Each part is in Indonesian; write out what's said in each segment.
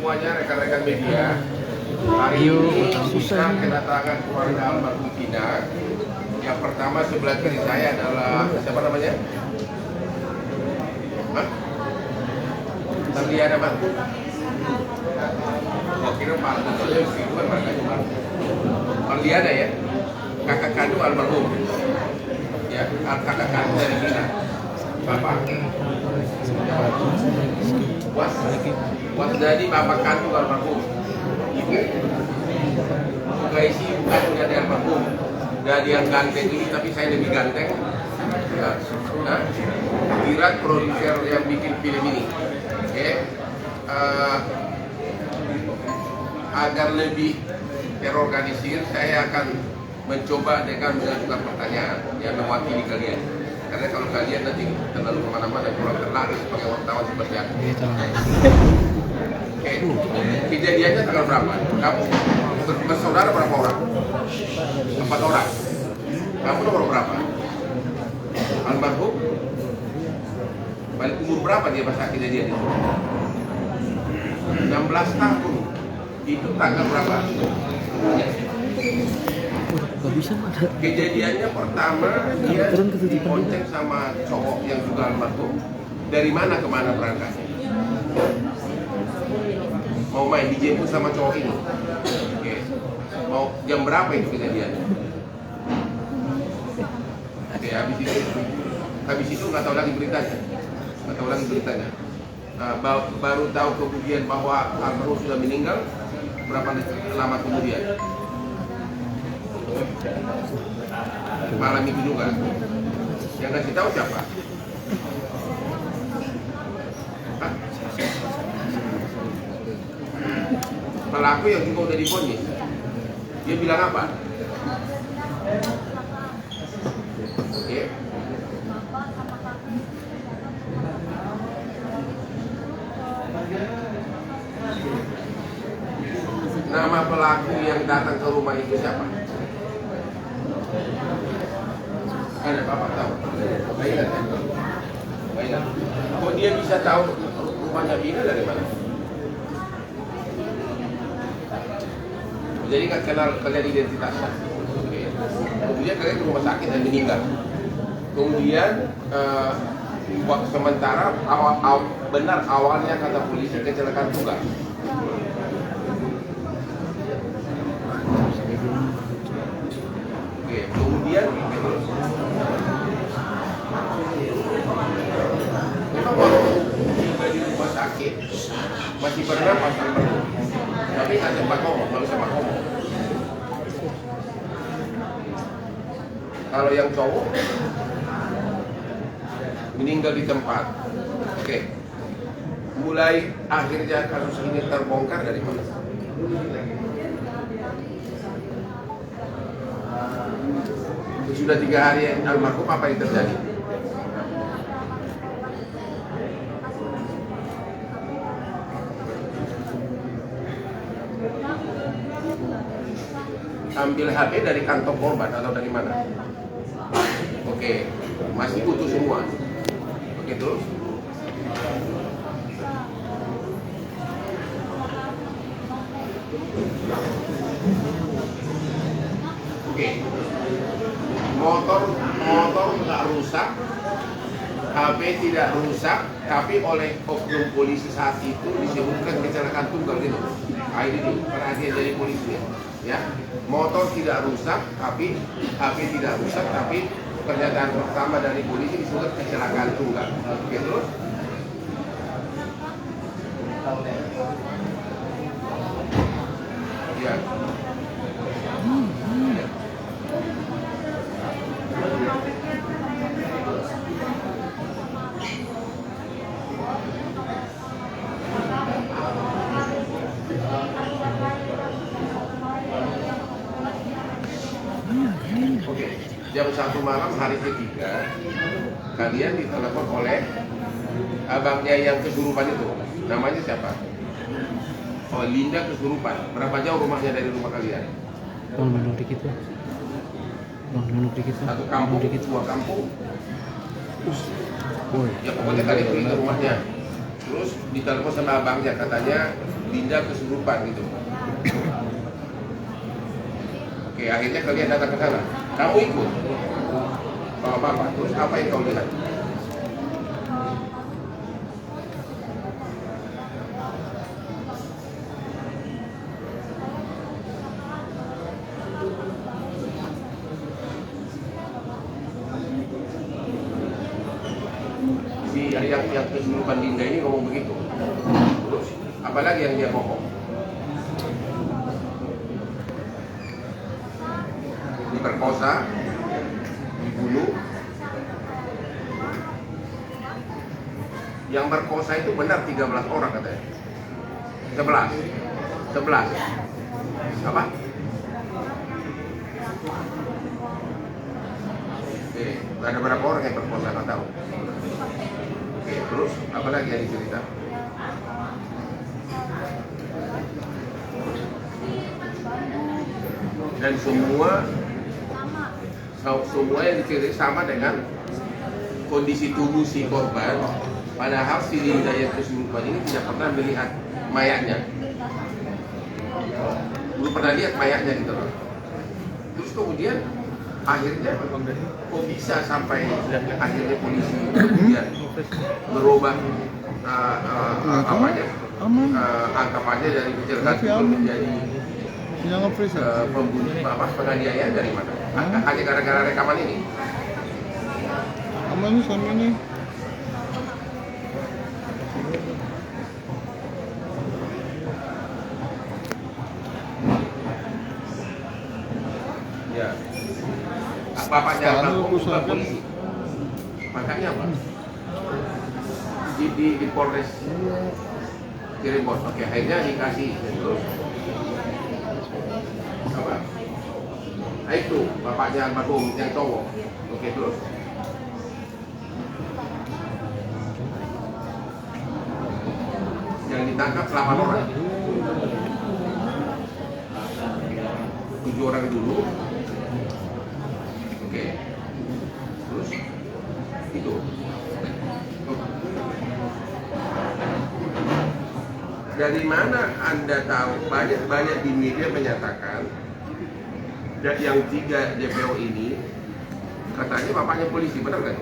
Semuanya rekan-rekan media, hari ini kita kedatangan keluarga almarhum Tina. Yang pertama sebelah kiri saya adalah siapa namanya? Terlihat apa? Oh, kira Pak Almarhum bukan makanya Pak. Terlihat ya, kakak kandung almarhum. Ya, kakak kandung dari Tina. Bapak. Was jadi bapak kandung almarhum. Ibu Gaisi bukan dari almarhum. Dari yang ganteng ini, tapi saya lebih ganteng. Virat produser yang bikin film ini. Oke. Agar lebih terorganisir, saya akan mencoba dengan mengajukan pertanyaan yang mewakili kalian. Karena kalau kalian nanti terlalu kemana-mana kurang terlalu sebagai wartawan seperti apa? Oke, kejadiannya tanggal berapa? Kamu bersaudara berapa orang? 4 orang. Kamu nomor berapa? Almarhum balik umur berapa dia pas kejadian itu? 16 tahun. Itu tanggal berapa? Gak bisa mah. Kejadiannya pertama dia dibonceng sama cowok yang juga almarhum. Dari mana ke mana berangkatnya? Mau main dijemput sama cowok ini. Oke. Mau jam berapa itu kejadiannya? Oke, habis itu nggak tahu lagi beritanya. Baru tahu kemudian bahwa almarhum sudah meninggal. Berapa lama kemudian? Malam itu juga. Yang kasih tahu siapa? Pelaku yang juga udah divonis. Dia bilang apa? Oke. Nama pelaku yang datang ke rumah itu siapa? Ada bapak tahu? Baiklah. Kok dia bisa tahu rumahnya Bina dari mana? Jadi nggak kenal kalian identitasnya. Oke. Kemudian kalian ke rumah sakit dan meninggal. Kemudian sementara benar awalnya kata polisi kecelakaan tunggal. Oke, kemudian memang waktu tiba di rumah sakit masih bernapas almarhum, tapi nggak sempat ngomong, nggak bisa ngomong. Kalau yang cowok meninggal di tempat. Oke, mulai akhirnya kasus ini terbongkar dari mana? Sudah 3 hari almarhum, apa yang terjadi? Ambil HP dari kantong korban atau dari mana? Oke, masih utuh semua. Oke, terus? Oke. Motor nggak rusak, HP tidak rusak, tapi oleh oknum polisi saat itu disebutkan kecelakaan tunggal gitu. Nah, ini nih perhatian dari polisi ya. Motor tidak rusak, tapi HP tidak rusak, tapi pernyataan pertama dari polisi disebut kecelakaan tunggal. Oke, terus? Ya. Oke, jam 1 malam hari ketiga kalian ditelepon oleh abangnya yang kesurupan itu. Namanya siapa? Oh, Linda kesurupan. Berapa jauh rumahnya dari rumah kalian? Menurut dikit ya. Menurut dikit. Satu kampung, dua kampung. Ya pokoknya kalian pergi ke rumahnya. Terus ditelepon sama abangnya, katanya Dinda kesurupan gitu. Oke, akhirnya kalian datang ke sana. Kamu ikut bawa bapak. Terus apa yang kau lihat? Si yang kesurupan Dinda ini ngomong begitu. Terus apalagi yang dia ngomong? Diperkosa, dibunuh. Yang berkosa itu benar 13 orang katanya. 11. Apa? Oke, ada berapa orang yang berkosa nggak tahu. Oke, terus apa lagi yang dicerita? Dan semua yang dicerita sama dengan kondisi tubuh si korban, padahal si Dinda yang kesurupan ini tidak pernah melihat mayatnya, belum pernah lihat mayatnya gitu loh. Terus kemudian akhirnya kok bisa sampai akhirnya polisi kemudian merubah angkapannya dari kecelakaan itu menjadi pembunuh, penganiayaan dari mana? Hanya gara-gara rekaman ini? Aman sama ini. Ya. Bapaknya almarhum bukan polisi. Makanya apa? Di Polres Cirebon. Oke, akhirnya dikasih terus. Apa? Nah, itu bapaknya almarhum yang cowok. Oke, terus. Yang ditangkap 8 orang. 7 orang dulu. Oke. Terus itu. Dari mana Anda tahu? Banyak di media menyatakan yang 3 DPO ini katanya bapaknya polisi, benar kan?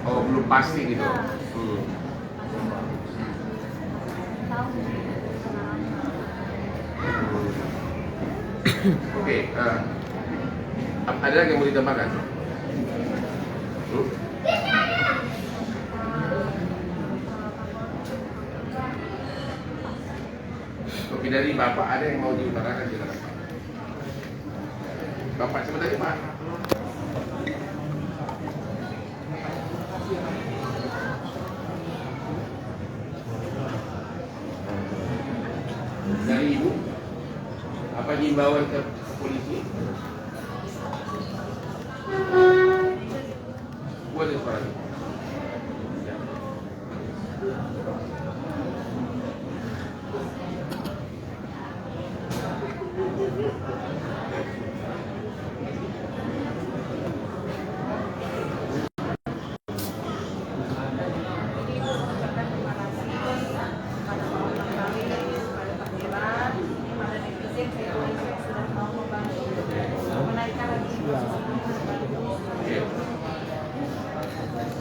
Oh, belum pasti gitu. Oke, ada lagi yang mau ditambahkan? Oke, dari Bapak ada yang mau diutarakan, silakan Pak. Bapak sebentar Pak. Dari Ibu, apa himbauan ke polisi? Boleh suara. Ya.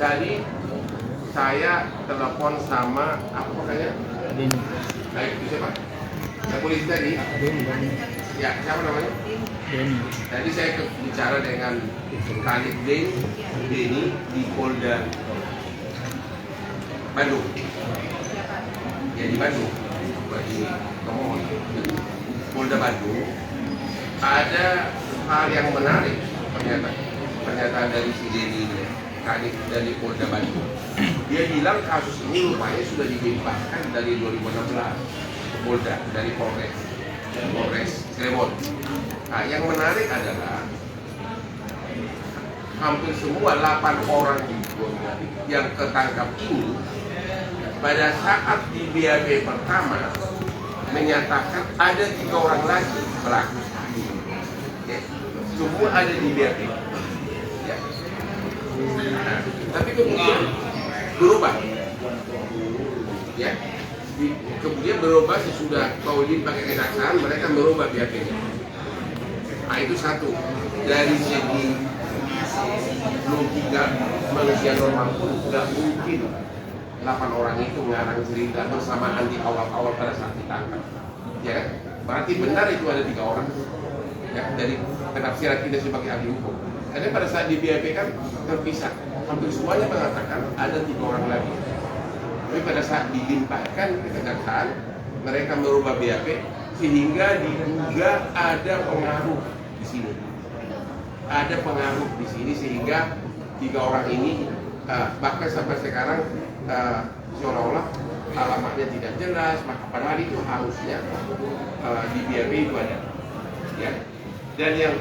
Tadi saya telepon sama apa makanya? Baik, bisa Pak. Yang polisi tadi? Ya, siapa namanya? Tadi saya bicara dengan Kanit Denny di Polda Bandung. Ya di Bandung, di Kemon. Polda Bandung. Ada hal yang menarik pernyataan dari si Denny ini. Kanit dari Polda Bandung. Dia bilang kasus ini rupanya sudah dilimpahkan dari 2016 ke Polda, dari Polres Cirebon. Nah, yang menarik adalah hampir semua 8 orang yang ketangkap ini pada saat di BAP pertama menyatakan ada 3 orang lagi pelaku. Semua ada di BAP. Ya. Nah, Tapi kemudian berubah, ya. Kemudian berubah sesudah Paulin pakai kejaksaan, mereka merubah BAP-nya. Nah itu satu. Dari segi logika manusia normal pun tidak mungkin 8 orang itu mengarang cerita bersamaan di awal-awal pada saat ditangkap, ya kan? Berarti benar itu ada 3 orang, ya, dari penafsiran kita sebagai ahli hukum. Karena pada saat di BAP kan terpisah, hampir semuanya mengatakan ada 3 orang lagi. Tapi pada saat dilimpahkan ke kejaksaan, mereka merubah BAP sehingga diduga ada pengaruh di sini. Ada pengaruh di sini sehingga 3 orang ini bahkan sampai sekarang seolah-olah alamatnya tidak jelas, maka padahal itu harusnya di BAP itu ada, ya. Dan yang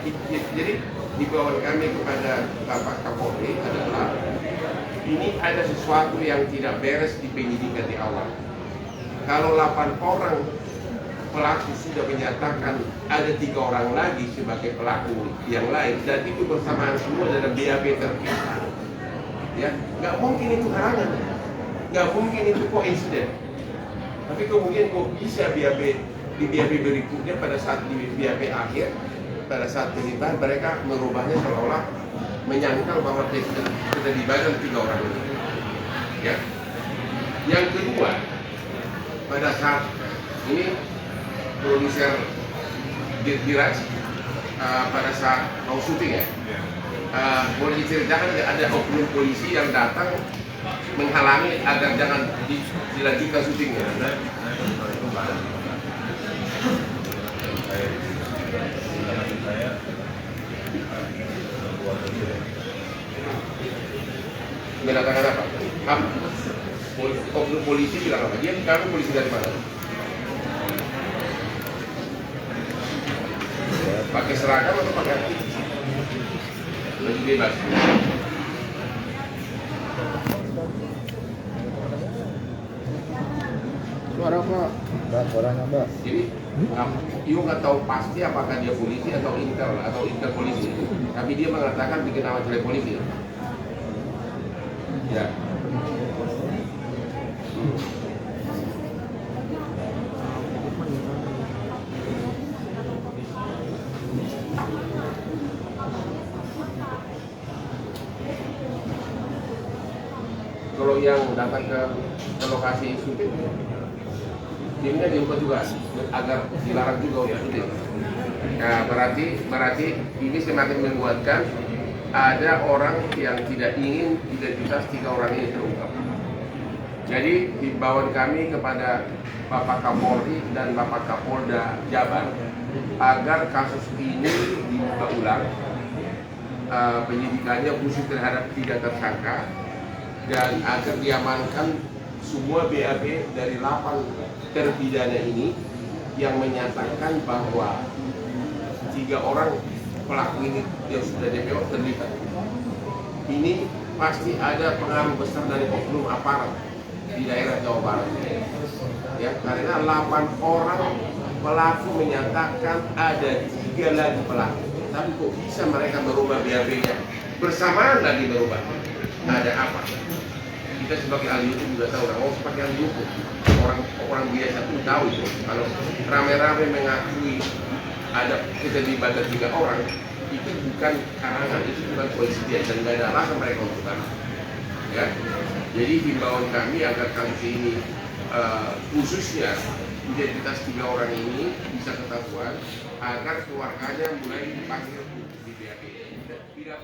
jadi dibawa kami kepada Bapak Kapolri adalah ini ada sesuatu yang tidak beres di penyidikan di awal. Kalau 8 orang pelaku sudah menyatakan ada 3 orang lagi sebagai pelaku yang lain dan itu bersamaan semua dalam BAP terpisah, ya nggak mungkin itu halangan, nggak mungkin itu koinsiden. Tapi kemudian kok bisa BAP di BAP berikutnya pada saat di BAP akhir, pada saat penyitaan mereka merubahnya seolah menyangkal bahwa keterlibatan 3 orang ini, ya. Yang kedua, pada saat ini produser Diraj pada saat mau syuting, ya, boleh diceritakan ada oknum polisi yang datang menghalangi agar jangan dilanjutkan syutingnya. Mengatakan apa? Oknum polisi bilang apa? Dia kamu polisi dari mana? Pakai seragam atau pakai apa? Lebih bebas. Suara apa? Mbak, suaranya Mbak. Jadi, Ibu nggak tahu pasti apakah dia polisi atau intel polisi. Tapi dia mengatakan bikin nama jelek polisi. Ya. Kalau yang datang ke lokasi syuting, timnya diubah juga agar dilarang juga untuk syuting. Nah, berarti ini semakin menguatkan ada orang yang tidak ingin identitas 3 orang ini terungkap. Jadi himbauan kami kepada Bapak Kapolri dan Bapak Kapolda Jabar agar kasus ini dibuka ulang, penyidikannya khusus terhadap 3 tersangka dan agar diamankan semua BAP dari 8 terpidana ini yang menyatakan bahwa 3 orang pelaku ini yang sudah DPO terlibat. Ini pasti ada pengaruh besar dari oknum aparat di daerah Jawa Barat. Ya, karena 8 orang pelaku menyatakan ada 3 lagi pelaku. Tapi kok bisa mereka merubah BAP-nya? Bersamaan lagi merubah. Ada apa? Kita sebagai ahli hukum juga tahu, sebagai ahli hukum orang biasa pun tahu itu. Kalau rame-rame mengakui ada keterlibatan 3 orang, itu bukan karangan, itu bukan koinsiden dan tidak ada alasan mereka untuk tahu. Ya, jadi himbauan kami agar kasus ini khususnya identitas 3 orang ini bisa ketahuan agar keluarganya mulai dipanggil di BAP. Tidak